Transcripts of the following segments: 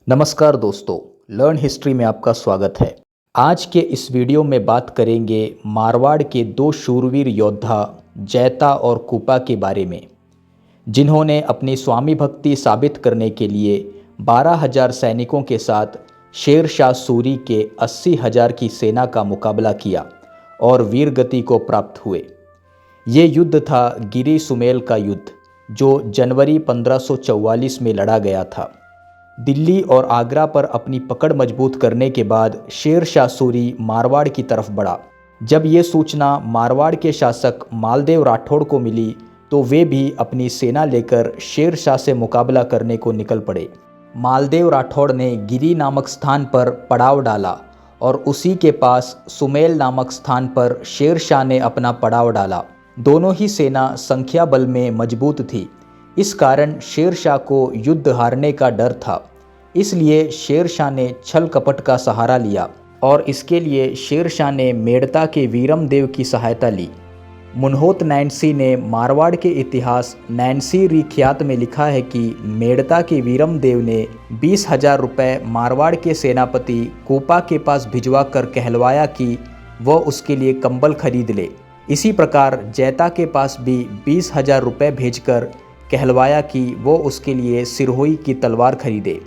नमस्कार दोस्तों, learn history में आपका स्वागत है। आज के इस वीडियो में बात करेंगे मारवाड़ के दो शूरवीर योद्धा जैता और कूपा के बारे में, जिन्होंने अपनी स्वामी भक्ति साबित करने के लिए 12,000 सैनिकों के साथ शेर शाह सूरी के 80,000 की सेना का मुकाबला किया और वीरगति को प्राप्त हुए। ये युद्ध था गिरी सुमेल का युद्ध, जो जनवरी 1544 में लड़ा गया था। दिल्ली और आगरा पर अपनी पकड़ मजबूत करने के बाद शेर शाह सूरी मारवाड़ की तरफ बढ़ा। जब ये सूचना मारवाड़ के शासक मालदेव राठौड़ को मिली तो वे भी अपनी सेना लेकर शेर शाह से मुकाबला करने को निकल पड़े। मालदेव राठौड़ ने गिरी नामक स्थान पर पड़ाव डाला और उसी के पास सुमेल नामक स्थान पर शेर शाह ने अपना पड़ाव डाला। दोनों ही सेना संख्या बल में मजबूत थी। इस कारण शेर शाह को युद्ध हारने का डर था। इसलिए शेर शाह ने छल कपट का सहारा लिया और इसके लिए शेर शाह ने मेड़ता के वीरम देव की सहायता ली। मुनहोत नैन्सी ने मारवाड़ के इतिहास नैन्सी रिख्यात में लिखा है कि मेड़ता के वीरम देव ने 20,000 रुपये मारवाड़ के सेनापति कूपा के पास भिजवा कर कहलवाया कि वह उसके लिए कंबल खरीद ले। इसी प्रकार जैता के पास भी 20,000 रुपये भेजकर कहलवाया कि वो उसके लिए सिरहोई की तलवार खरीदे।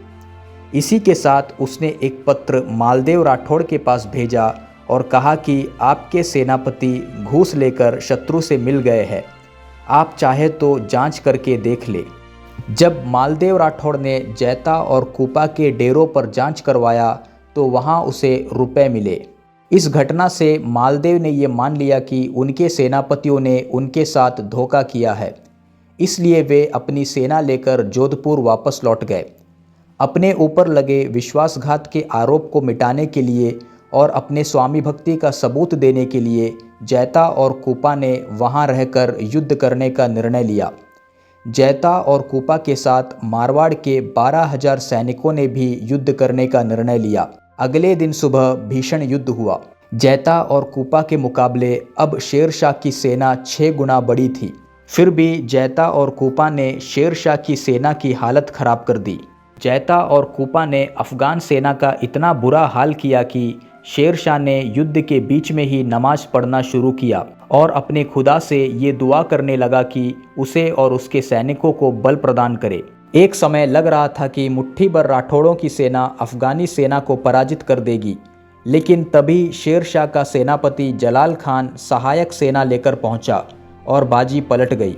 इसी के साथ उसने एक पत्र मालदेव राठौड़ के पास भेजा और कहा कि आपके सेनापति घूस लेकर शत्रु से मिल गए हैं, आप चाहे तो जांच करके देख ले। जब मालदेव राठौड़ ने जैता और कूपा के डेरों पर जांच करवाया तो वहां उसे रुपए मिले। इस घटना से मालदेव ने ये मान लिया कि उनके सेनापतियों ने उनके साथ धोखा किया है। इसलिए वे अपनी सेना लेकर जोधपुर वापस लौट गए। अपने ऊपर लगे विश्वासघात के आरोप को मिटाने के लिए और अपने स्वामी भक्ति का सबूत देने के लिए जैता और कूपा ने वहां रहकर युद्ध करने का निर्णय लिया। जैता और कूपा के साथ मारवाड़ के 12,000 सैनिकों ने भी युद्ध करने का निर्णय लिया। अगले दिन सुबह भीषण युद्ध हुआ। जैता और कूपा के मुकाबले अब शेर शाह की सेना 6 गुना बड़ी थी। फिर भी जैता और कूपा ने शेर शाह की सेना की हालत खराब कर दी। जैता और कूपा ने अफगान सेना का इतना बुरा हाल किया कि शेर शाह ने युद्ध के बीच में ही नमाज पढ़ना शुरू किया और अपने खुदा से ये दुआ करने लगा कि उसे और उसके सैनिकों को बल प्रदान करे। एक समय लग रहा था कि मुट्ठी भर राठौड़ों की सेना अफगानी सेना को पराजित कर देगी, लेकिन तभी शेर शाह का सेनापति जलाल खान सहायक सेना लेकर पहुंचा और बाजी पलट गई।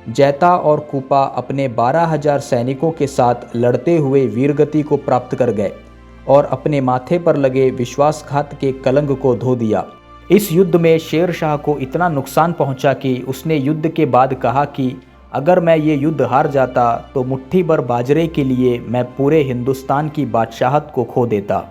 जैता और कूपा अपने 12,000 सैनिकों के साथ लड़ते हुए वीरगति को प्राप्त कर गए और अपने माथे पर लगे विश्वासघात के कलंक को धो दिया। इस युद्ध में शेर शाह को इतना नुकसान पहुंचा कि उसने युद्ध के बाद कहा कि अगर मैं ये युद्ध हार जाता तो मुट्ठी भर बाजरे के लिए मैं पूरे हिंदुस्तान की बादशाहत को खो देता।